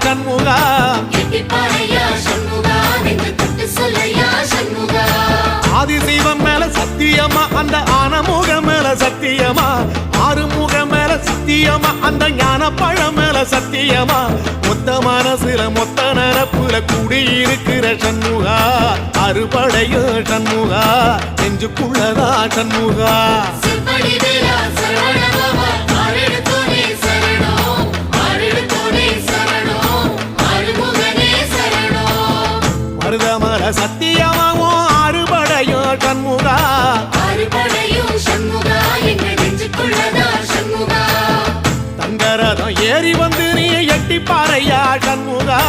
சண்முகா ஆதிசிவன் மேல சத்தியமா அந்த ஆனமுகம் மேல சத்தியமா ஆறுமுகம் மேல சத்தியமா அந்த ஞான பழம் மேல சத்தியமா மொத்த மனசுல மொத்த நரப்புல குடியிருக்கிற சண்முகா அறுபடையோ சண்முகா நெஞ்சுக்குள்ளதா சண்முகா மருதமர சத்தியமாவோ அறுபடையோ சண்முகா தங்கரதம் ஏறி வந்து நீ எட்டி பாறையா சண்முகா